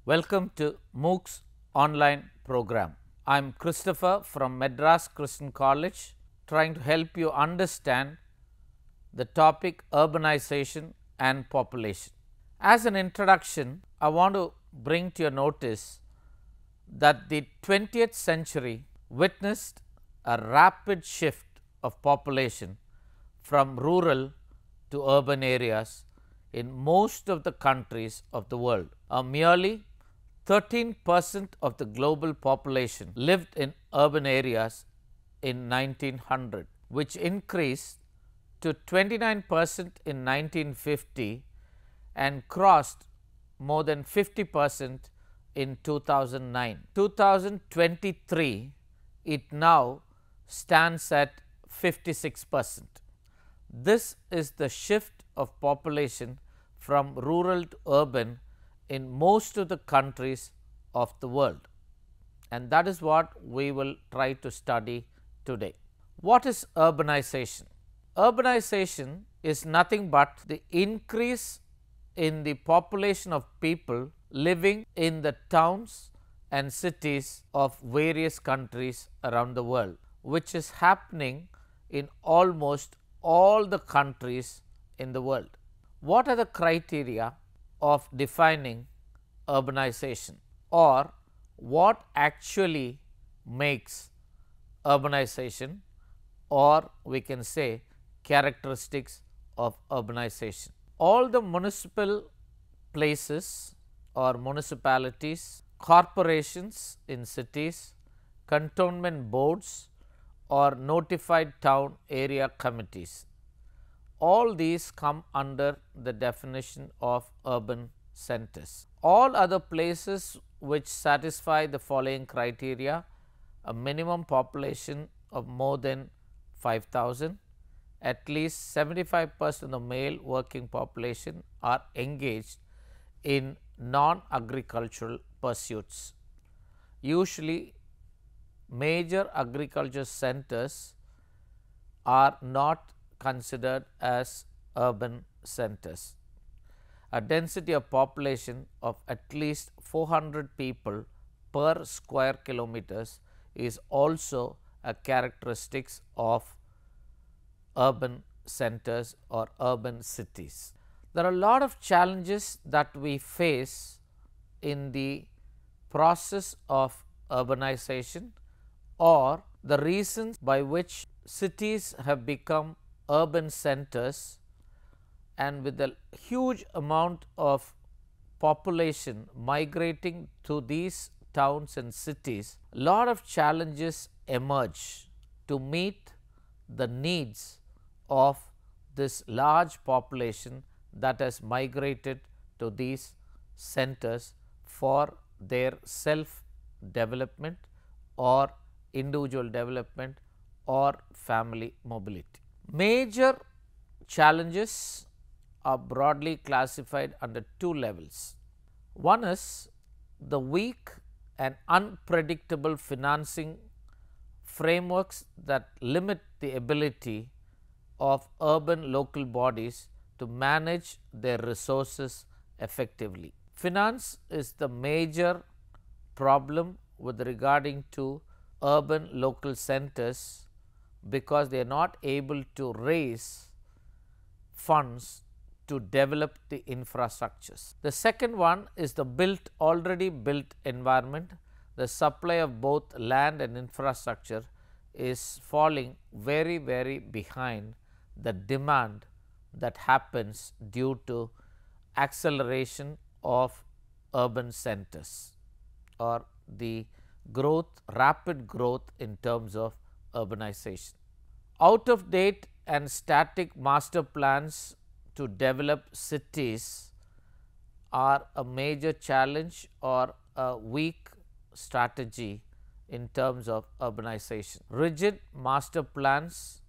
Welcome to MOOC's online program. I am Christopher from Madras Christian College, trying to help you understand the topic urbanization and population. As an introduction, I want to bring to your notice that the 20th century witnessed a rapid shift of population from rural to urban areas in most of the countries of the world. Merely 13% of the global population lived in urban areas in 1900, which increased to 29% in 1950 and crossed more than 50% in 2009. 2023, it now stands at 56%. This is the shift of population from rural to urban in most of the countries of the world, and that is what we will try to study today. What is urbanization? Urbanization is nothing but the increase in the population of people living in the towns and cities of various countries around the world, which is happening in almost all the countries in the world. What are the criteria of defining urbanization, or what actually makes urbanization, or we can say characteristics of urbanization? All the municipal places or municipalities, corporations in cities, cantonment boards or notified town area committees, all these come under the definition of urban centers. All other places which satisfy the following criteria: a minimum population of more than 5,000, at least 75% of the male working population are engaged in non-agricultural pursuits. Usually, major agriculture centers are not considered as urban centers. A density of population of at least 400 people per square kilometers is also a characteristics of urban centers or urban cities. There are a lot of challenges that we face in the process of urbanization, or the reasons by which cities have become urban centers, and with a huge amount of population migrating to these towns and cities, a lot of challenges emerge to meet the needs of this large population that has migrated to these centers for their self development or individual development or family mobility. Major challenges are broadly classified under two levels. One is the weak and unpredictable financing frameworks that limit the ability of urban local bodies to manage their resources effectively. Finance is the major problem with regarding to urban local centers, because they are not able to raise funds to develop the infrastructures. The second one is the already built environment. The supply of both land and infrastructure is falling very behind the demand that happens due to acceleration of urban centers, or the rapid growth in terms of urbanization. Out of date and static master plans to develop cities are a major challenge or a weak strategy in terms of urbanization. Rigid master plans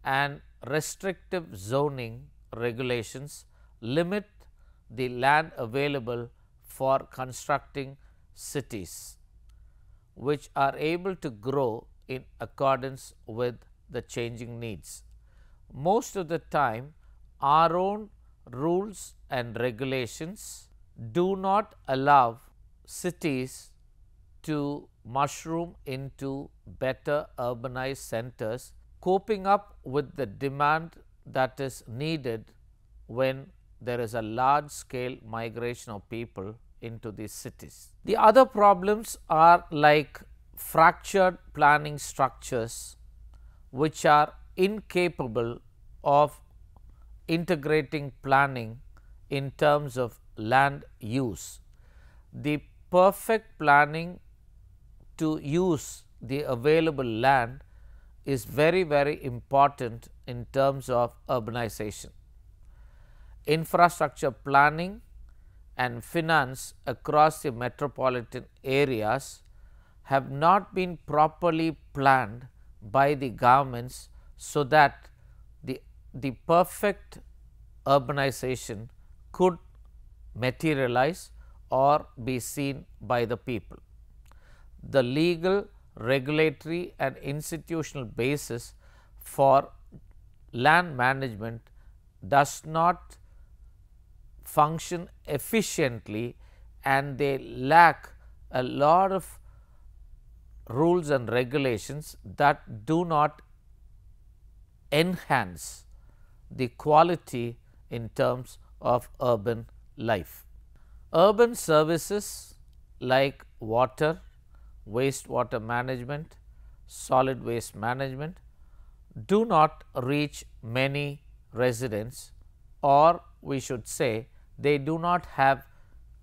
and restrictive zoning regulations limit the land available for constructing cities, which are able to grow in accordance with the changing needs. Most of the time, our own rules and regulations do not allow cities to mushroom into better urbanized centers, coping up with the demand that is needed when there is a large scale migration of people into these cities. The other problems are like fractured planning structures which are incapable of integrating planning in terms of land use. The perfect planning to use the available land is very, very important in terms of urbanization. Infrastructure planning and finance across the metropolitan areas have not been properly planned by the governments, so that the perfect urbanization could materialize or be seen by the people. The legal, regulatory and institutional basis for land management does not function efficiently, and they lack a lot of rules and regulations that do not enhance the quality in terms of urban life. Urban services like water, wastewater management, solid waste management do not reach many residents, or we should say they do not have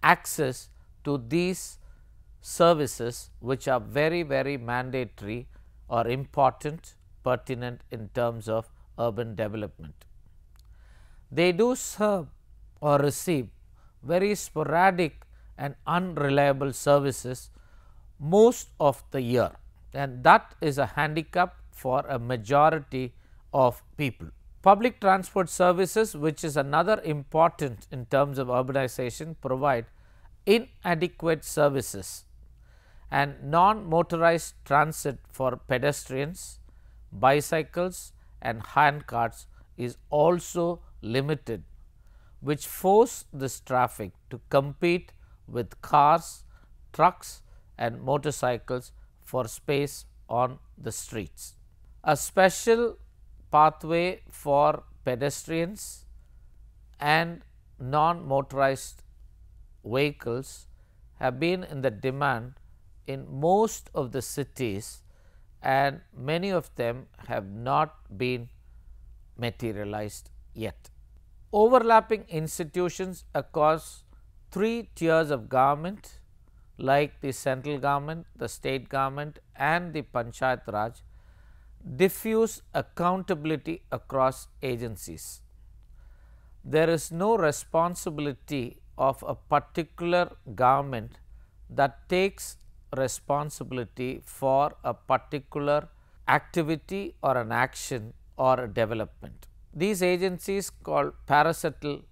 access to these services which are very, very mandatory or important, pertinent in terms of urban development. They do serve or receive very sporadic and unreliable services most of the year, and that is a handicap for a majority of people. Public transport services, which is another important in terms of urbanization, provide inadequate services, and non-motorized transit for pedestrians, bicycles and handcarts is also limited, which force this traffic to compete with cars, trucks and motorcycles for space on the streets. A special pathway for pedestrians and non-motorized vehicles have been in the demand in most of the cities, and many of them have not been materialized yet. Overlapping institutions across three tiers of government like the central government, the state government and the Panchayat Raj diffuse accountability across agencies. There is no responsibility of a particular government that takes responsibility for a particular activity or an action or a development. These agencies, called parastatal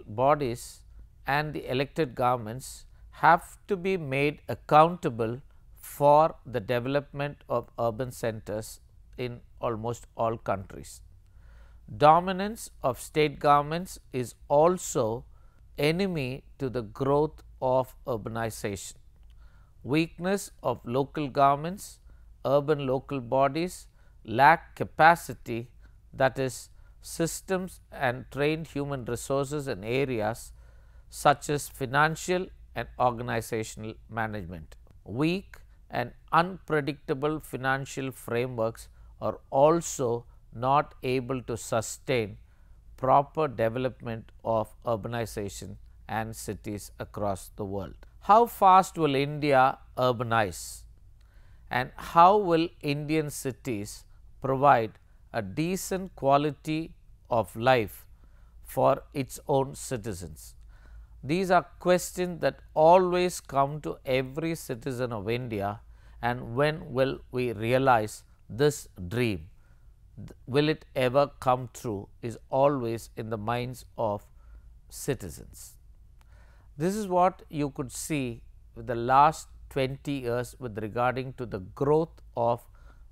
bodies and the elected governments, have to be made accountable for the development of urban centers in almost all countries. Dominance of state governments is also enemy to the growth of urbanization. Weakness of local governments, urban local bodies lack capacity, that is, systems and trained human resources in areas such as financial and organizational management. Weak and unpredictable financial frameworks are also not able to sustain proper development of urbanization and cities across the world. How fast will India urbanize, and how will Indian cities provide a decent quality of life for its own citizens? These are questions that always come to every citizen of India, and when will we realize this dream? Will it ever come true is always in the minds of citizens. This is what you could see with the last 20 years with regarding to the growth of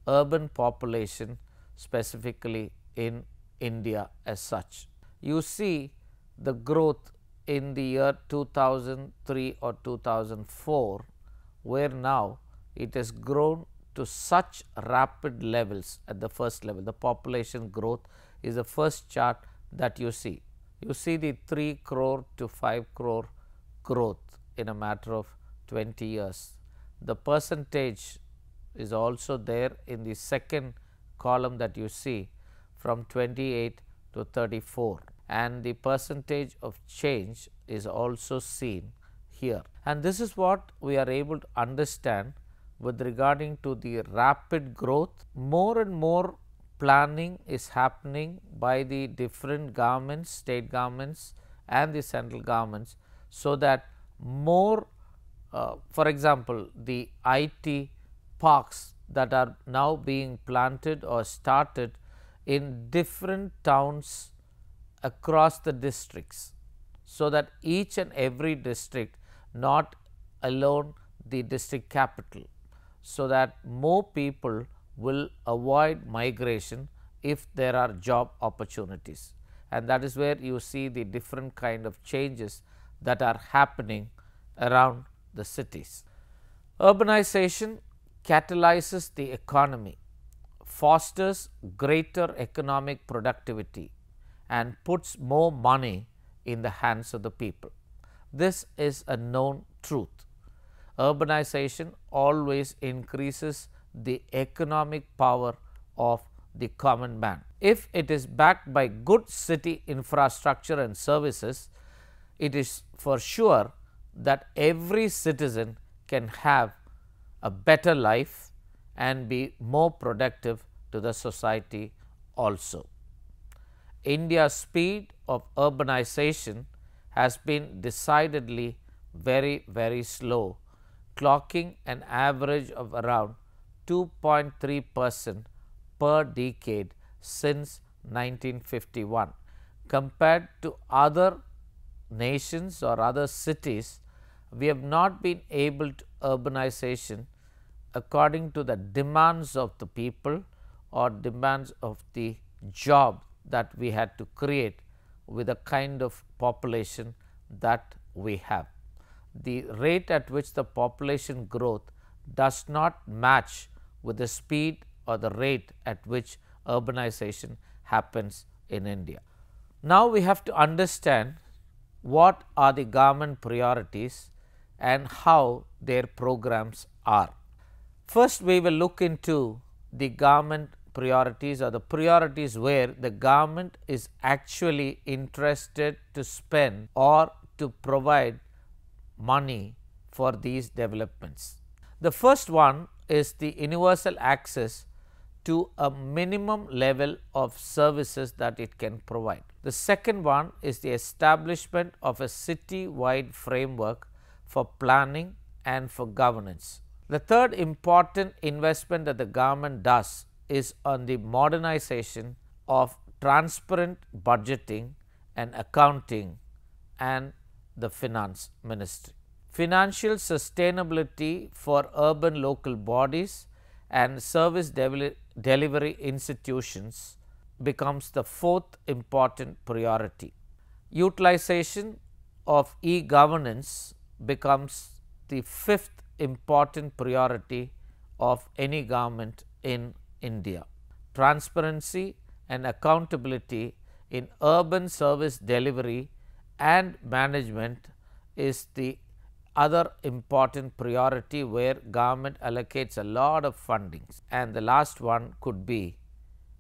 urban population, specifically in India as such. You see the growth in the year 2003 or 2004, where now it has grown to such rapid levels at the first level. The population growth is the first chart that you see. You see the 3 crore to 5 crore growth in a matter of 20 years. The percentage is also there in the second column that you see from 28 to 34, and the percentage of change is also seen here. And this is what we are able to understand with regarding to the rapid growth. More and more planning is happening by the different governments, state governments and the central governments, so that more for example, the IT parks that are now being planted or started in different towns across the districts, so that each and every district, not alone the district capital, so that more people will avoid migration if there are job opportunities. And that is where you see the different kind of changes that are happening around the cities. Urbanization catalyzes the economy, fosters greater economic productivity and puts more money in the hands of the people. This is a known truth. Urbanization always increases the economic power of the common man. If it is backed by good city infrastructure and services, it is for sure that every citizen can have a better life and be more productive to the society also. India's speed of urbanization has been decidedly very slow, clocking an average of around 2.3% per decade since 1951. Compared to other nations or other cities, we have not been able to urbanization according to the demands of the people or demands of the job that we had to create with the kind of population that we have. The rate at which the population growth does not match with the speed or the rate at which urbanization happens in India. Now, we have to understand what are the government priorities and how their programs are. First, we will look into the government priorities or the priorities where the government is actually interested to spend or to provide money for these developments. The first one is the universal access to a minimum level of services that it can provide. The second one is the establishment of a city-wide framework for planning and for governance. The third important investment that the government does is on the modernization of transparent budgeting and accounting and the finance ministry. Financial sustainability for urban local bodies and service delivery institutions becomes the fourth important priority. Utilization of e-governance becomes the fifth important priority of any government in India. Transparency and accountability in urban service delivery and management is the other important priority where government allocates a lot of fundings. And the last one could be,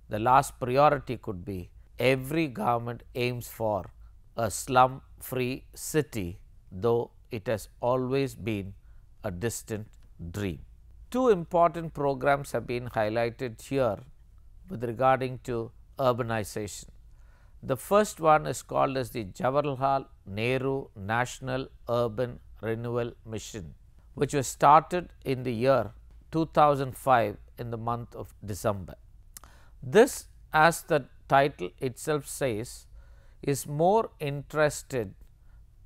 the last priority could be, every government aims for a slum free city, though it has always been a distant dream. Two important programs have been highlighted here with regarding to urbanization. The first one is called as the Jawaharlal Nehru National Urban Renewal Mission, which was started in the year 2005 in the month of December. This, as the title itself says, is more interested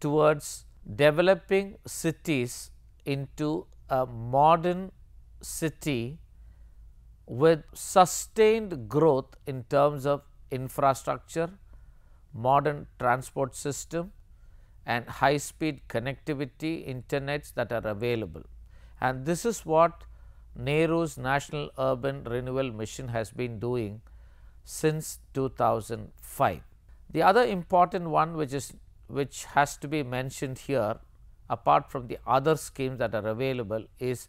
towards developing cities into a modern city with sustained growth in terms of infrastructure, modern transport system and high speed connectivity internets that are available. And this is what Nehru's National Urban Renewal Mission has been doing since 2005. The other important one which has to be mentioned here, apart from the other schemes that are available, is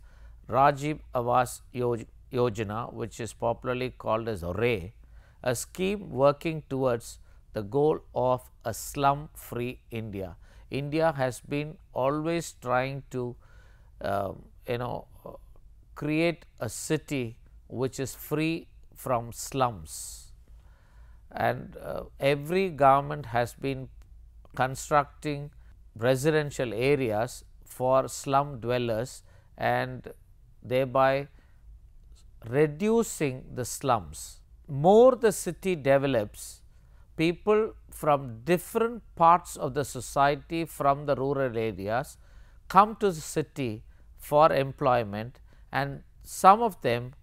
Rajiv Awas Yojana, which is popularly called as RAY, a scheme working towards the goal of a slum free India. India has been always trying to create a city which is free from slums, and every government has been constructing residential areas for slum dwellers and thereby reducing the slums. More the city develops, people from different parts of the society from the rural areas come to the city for employment, and some of them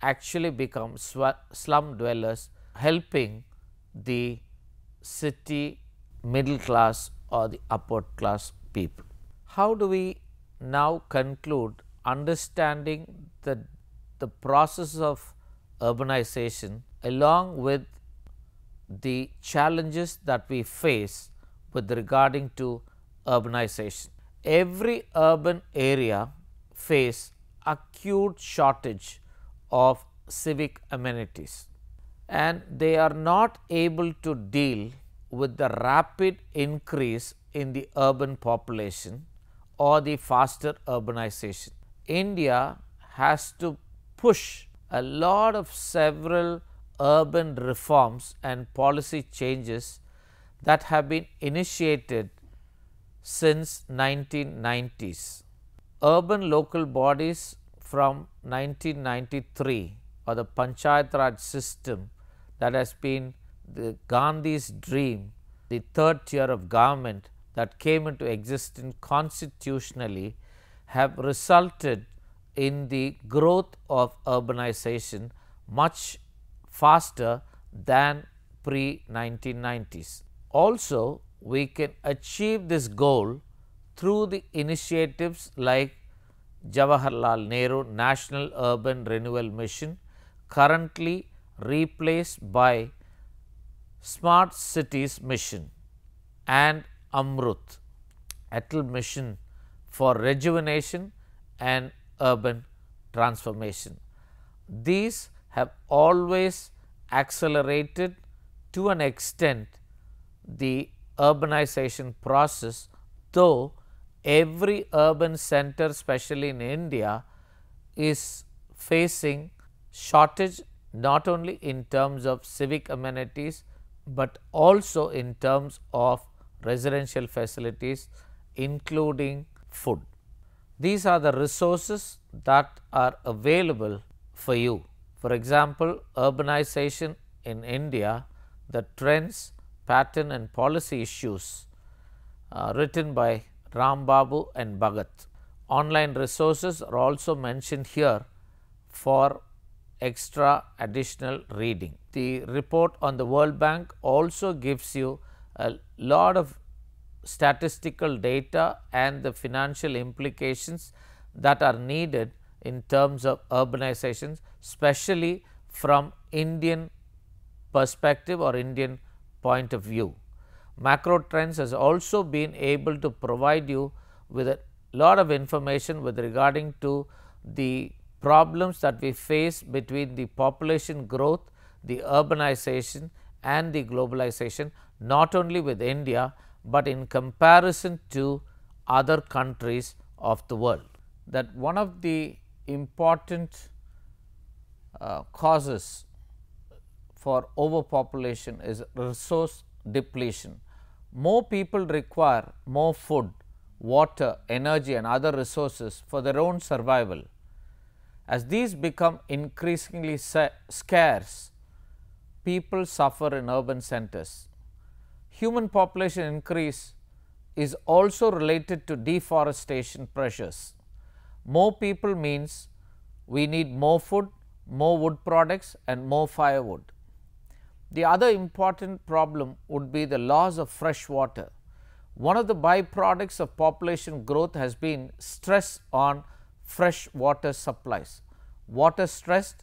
actually become slum dwellers, helping the city middle class or the upper class people. How do we now conclude understanding the process of urbanization along with the challenges that we face with regarding to urbanization? Every urban area face acute shortage of civic amenities, and they are not able to deal with the rapid increase in the urban population or the faster urbanization. India has to push a lot of several urban reforms and policy changes that have been initiated since 1990s. Urban local bodies from 1993, or the Panchayat Raj system that has been the Gandhi's dream, the third tier of government that came into existence constitutionally, have resulted in the growth of urbanization much faster than pre-1990s. Also, we can achieve this goal through the initiatives like Jawaharlal Nehru National Urban Renewal Mission, currently replaced by Smart Cities Mission, and Amrut, Atal Mission for Rejuvenation and Urban Transformation. These have always accelerated to an extent the urbanization process, though every urban center, especially in India, is facing shortage not only in terms of civic amenities, but also in terms of residential facilities, including food. These are the resources that are available for you. For example, urbanization in India, the trends, pattern and policy issues, written by Rambabu and Bhagat. Online resources are also mentioned here for extra additional reading. The report on the World Bank also gives you a lot of statistical data and the financial implications that are needed in terms of urbanization, especially from Indian perspective or Indian point of view. Macro Trends has also been able to provide you with a lot of information with regarding to the problems that we face between the population growth, the urbanization and the globalization, not only with India, but in comparison to other countries of the world. That one of the important causes for overpopulation is resource depletion. More people require more food, water, energy and other resources for their own survival. As these become increasingly scarce, people suffer in urban centers. Human population increase is also related to deforestation pressures. More people means we need more food, more wood products and more firewood. The other important problem would be the loss of fresh water. One of the byproducts of population growth has been stress on fresh water supplies. Water stress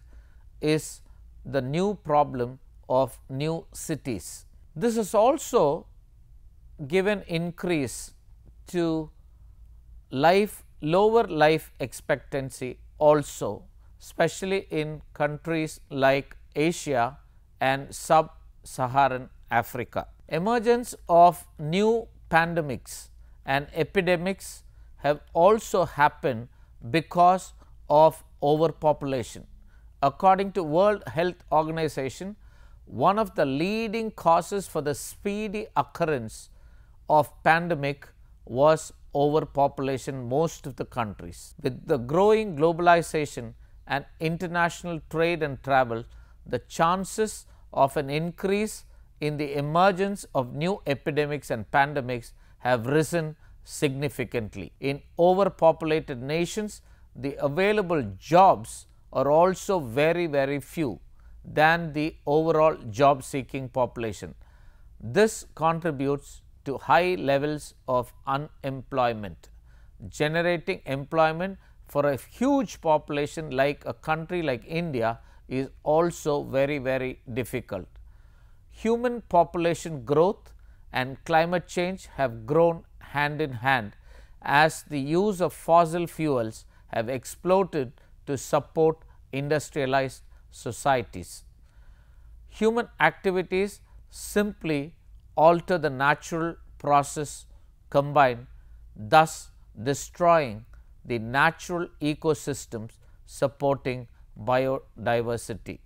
is the new problem of new cities. This has also given increase to lower life expectancy also, especially in countries like Asia and sub-Saharan Africa. Emergence of new pandemics and epidemics have also happened because of overpopulation. According to World Health Organization, one of the leading causes for the speedy occurrence of pandemic was overpopulation in most of the countries. With the growing globalization and international trade and travel, the chances of an increase in the emergence of new epidemics and pandemics have risen significantly. In overpopulated nations, the available jobs are also very few than the overall job seeking population. This contributes to high levels of unemployment. Generating employment for a huge population like a country like India is also very difficult. Human population growth and climate change have grown hand in hand as the use of fossil fuels have exploded to support industrialized societies. Human activities simply alter the natural process combined, thus destroying the natural ecosystems supporting biodiversity.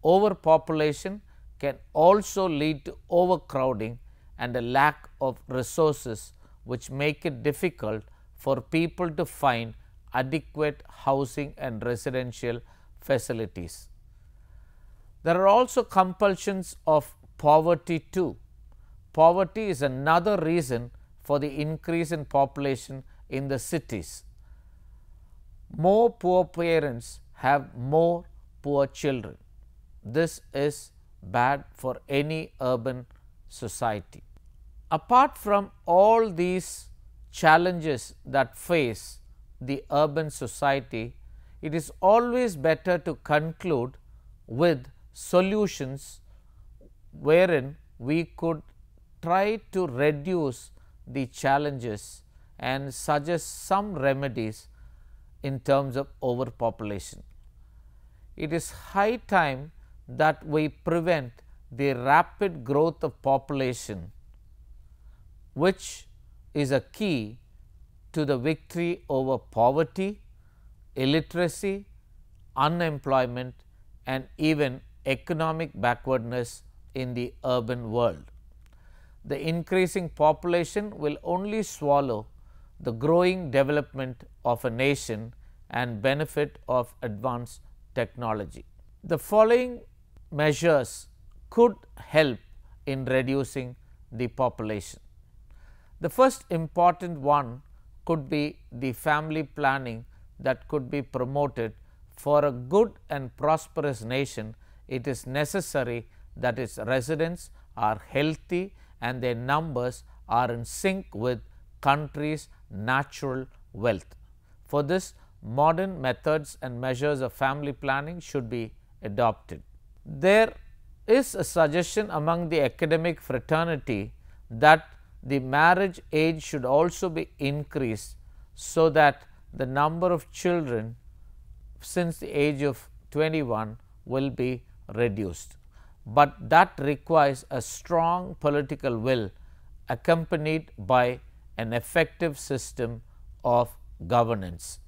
Overpopulation can also lead to overcrowding and a lack of resources, which make it difficult for people to find adequate housing and residential facilities. There are also compulsions of poverty too. Poverty is another reason for the increase in population in the cities. More poor parents have more poor children. This is bad for any urban society. Apart from all these challenges that face the urban society, it is always better to conclude with solutions wherein we could try to reduce the challenges and suggest some remedies in terms of overpopulation. It is high time that we prevent the rapid growth of population, which is a key to the victory over poverty, illiteracy, unemployment and even economic backwardness in the urban world. The increasing population will only swallow the growing development of a nation and benefit of advanced technology. The following measures could help in reducing the population. The first important one could be the family planning that could be promoted. For a good and prosperous nation, it is necessary that its residents are healthy and their numbers are in sync with country's natural wealth. For this, modern methods and measures of family planning should be adopted. There is a suggestion among the academic fraternity that the marriage age should also be increased, so that the number of children since the age of 21 will be reduced, but that requires a strong political will accompanied by an effective system of governance.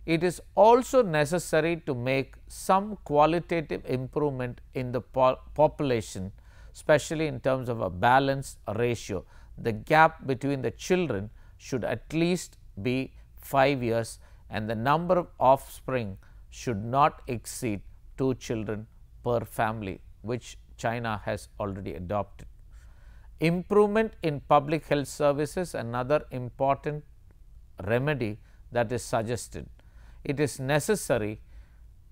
It is also necessary to make some qualitative improvement in the population, especially in terms of a balanced ratio. The gap between the children should at least be 5 years and the number of offspring should not exceed 2 children per family, which China has already adopted. Improvement in public health services, another important remedy that is suggested. It is necessary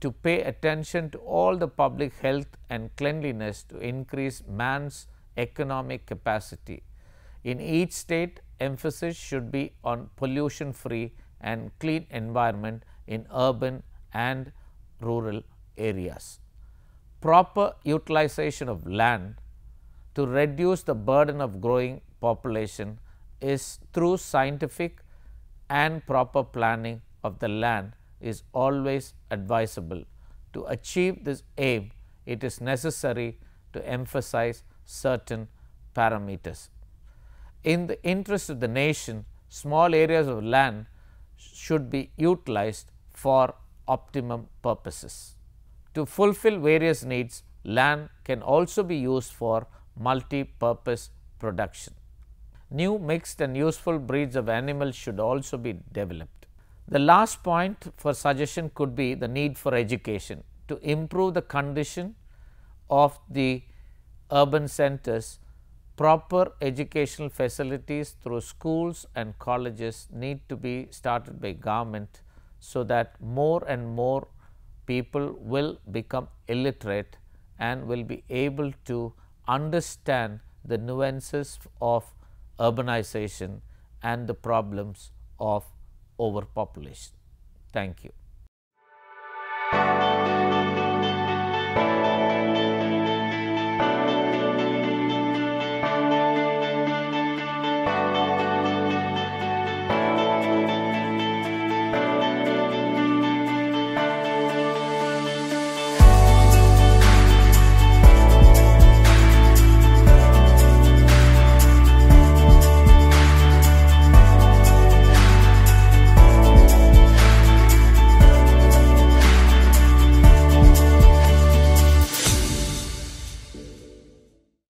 to pay attention to all the public health and cleanliness to increase man's economic capacity. In each state, emphasis should be on pollution free and clean environment in urban and rural areas. Proper utilization of land to reduce the burden of growing population is through scientific and proper planning of the land is always advisable. To achieve this aim, it is necessary to emphasize certain parameters. In the interest of the nation, small areas of land should be utilized for optimum purposes. To fulfill various needs, land can also be used for multi-purpose production. New mixed and useful breeds of animals should also be developed. The last point for suggestion could be the need for education. To improve the condition of the urban centers, proper educational facilities through schools and colleges need to be started by government, so that more and more people will become illiterate and will be able to understand the nuances of urbanization and the problems of overpopulation. Thank you.